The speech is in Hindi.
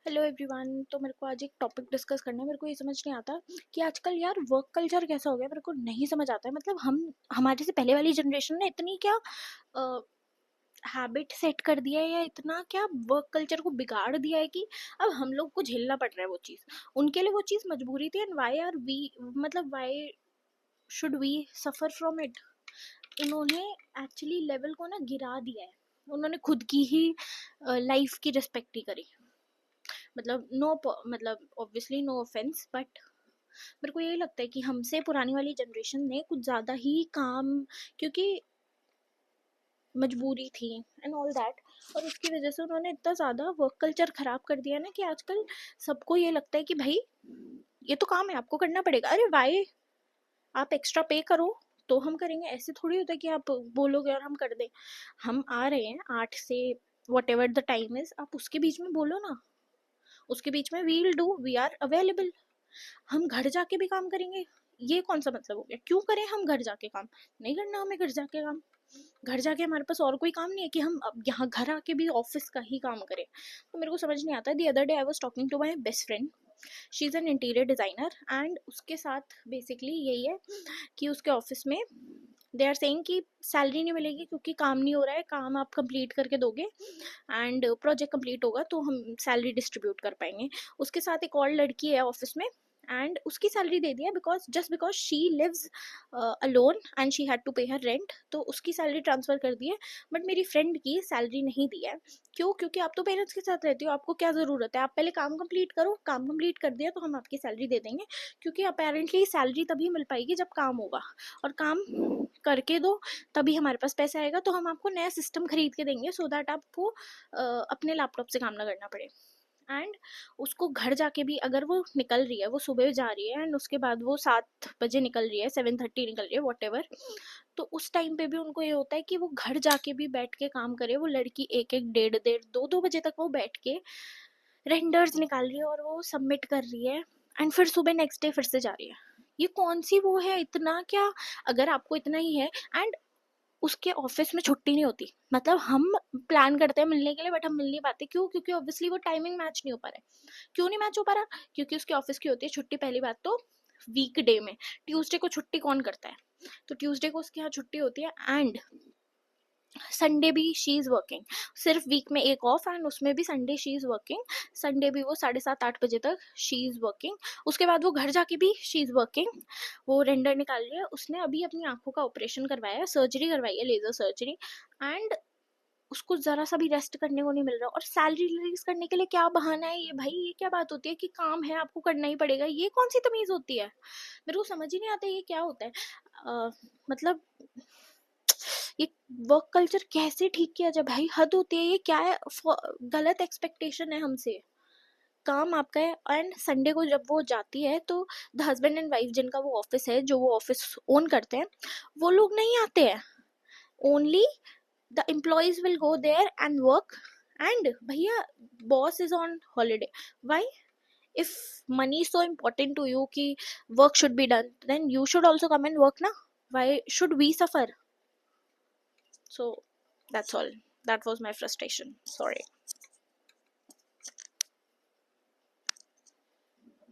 Hello everyone. तो मेरे को आज एक टॉपिक डिस्कस करना है। मेरे को ये समझ नहीं आता कि आजकल यार वर्क कल्चर कैसा हो गया। मेरे को नहीं समझ आता है। मतलब हम हमारे से पहले वाली जनरेशन ने इतनी क्या हैबिट सेट कर दिया है या इतना क्या वर्क कल्चर को बिगाड़ दिया है कि अब हम लोग को झेलना पड़ रहा है वो चीज़। उनके लिए वो चीज़ मजबूरी थी एंड वाई आर वी, मतलब why should we suffer from it. उन्होंने एक्चुअली लेवल को ना गिरा दिया है। उन्होंने खुद की ही लाइफ की रिस्पेक्ट ही करी। मतलब मतलब ऑब्वियसली नो ऑफेंस, बट मेरे को यही लगता है कि हमसे पुरानी वाली जनरेशन ने कुछ ज़्यादा ही काम, क्योंकि मजबूरी थी एंड ऑल दैट, और उसकी वजह से उन्होंने इतना ज़्यादा वर्क कल्चर ख़राब कर दिया ना कि आजकल सबको ये लगता है कि भाई ये तो काम है, आपको करना पड़ेगा। अरे वाई, आप एक्स्ट्रा पे करो तो हम करेंगे। ऐसे थोड़ी होता है कि आप बोलोगे और हम कर दें। हम आ रहे हैं 8 से whatever the time is, आप उसके बीच में बोलो ना। उसके बीच में we'll do, we are available. हम घर जाके भी काम करेंगे, ये कौन सा मतलब हो गया? क्यों करें हम घर जाके काम? नहीं करना हमें घर जाके काम। घर जाके हमारे पास और कोई काम नहीं है कि हम अब यहाँ घर आके भी ऑफिस का ही काम करें। तो मेरे को समझ नहीं आता। The other day I was talking to my best friend. She is an interior designer and उसके साथ बेसिकली यही है कि उसके ऑफिस में दे आर सेइंग कि सैलरी नहीं मिलेगी क्योंकि काम नहीं हो रहा है। काम आप कंप्लीट करके दोगे एंड प्रोजेक्ट कंप्लीट होगा तो हम सैलरी डिस्ट्रीब्यूट कर पाएंगे। उसके साथ एक और लड़की है ऑफिस में एंड उसकी सैलरी दे दिया because just because she lives alone and she had to pay her rent, तो उसकी सैलरी ट्रांसफ़र कर दी है। बट मेरी फ्रेंड की सैलरी नहीं दी है। क्यों? क्योंकि आप तो पेरेंट्स के साथ रहती हो, आपको क्या ज़रूरत है? आप पहले काम कंप्लीट करो, काम कंप्लीट कर दिया तो हम आपकी सैलरी दे देंगे। क्योंकि अपेरेंटली सैलरी तभी मिल पाएगी जब काम होगा, और काम करके दो तभी हमारे पास पैसा आएगा। तो हम आपको नया सिस्टम खरीद के देंगे सो दैट आपको अपने लैपटॉप से काम ना करना पड़े। एंड उसको घर जाके भी अगर वो निकल रही है, वो सुबह जा रही है एंड उसके बाद वो 7 बजे निकल रही है, 7:30 निकल रही है, वट एवर, तो उस टाइम पे भी उनको ये होता है कि वो घर जाके भी बैठ के काम करे। वो लड़की एक एक डेढ़ डेढ़ दो दो बजे तक वो बैठ के रेंडर्स निकाल रही है और वो सबमिट कर रही है एंड फिर सुबह नेक्स्ट डे फिर से जा रही है। ये कौन सी वो है? इतना क्या? अगर आपको इतना ही है एंड उसके ऑफिस में छुट्टी नहीं होती। मतलब हम प्लान करते हैं मिलने के लिए बट हम मिल नहीं पाते। क्यों? क्योंकि ऑब्वियसली वो टाइमिंग मैच नहीं हो पा रहा है। क्यों नहीं मैच हो पा रहा? क्योंकि उसके ऑफिस की होती है छुट्टी। पहली बात तो वीक डे में ट्यूसडे को छुट्टी कौन करता है? तो ट्यूसडे को उसके यहाँ छुट्टी होती है एंड संडे भी शी इज़ वर्किंग। सिर्फ वीक में एक ऑफ एंड उसमें भी Sunday she is working. Sunday भी वो 7:30-8 बजे तक शी इज़ वर्किंग। उसके बाद वो घर जाके भी शी इज़ वर्किंग। वो रेंडर निकाल रही है। उसने अभी अपनी आंखों का ऑपरेशन करवाया है, सर्जरी करवाई है, लेज़र सर्जरी, एंड उसको ज़रा सा भी रेस्ट करने को नहीं मिल रहा। और सैलरी रिलीज करने के लिए क्या बहाना है ये? भाई ये क्या बात होती है कि काम है आपको करना ही पड़ेगा? ये कौन सी तमीज़ होती है? मेरे को समझ ही नहीं आता ये क्या होता है। मतलब ये वर्क कल्चर कैसे ठीक किया जाए भाई? हद होती है। ये क्या है? गलत एक्सपेक्टेशन है हमसे। काम आपका है एंड संडे को जब वो जाती है तो द हस्बैंड एंड वाइफ जिनका वो ऑफिस है, जो वो ऑफिस ओन करते हैं, वो लोग नहीं आते हैं। Only the employees will go there and work. And भैया boss is on holiday. Why? if money is so important to you कि work should be done, then you should also come and work na. Why should we suffer? So that's all. That was my frustration. Sorry.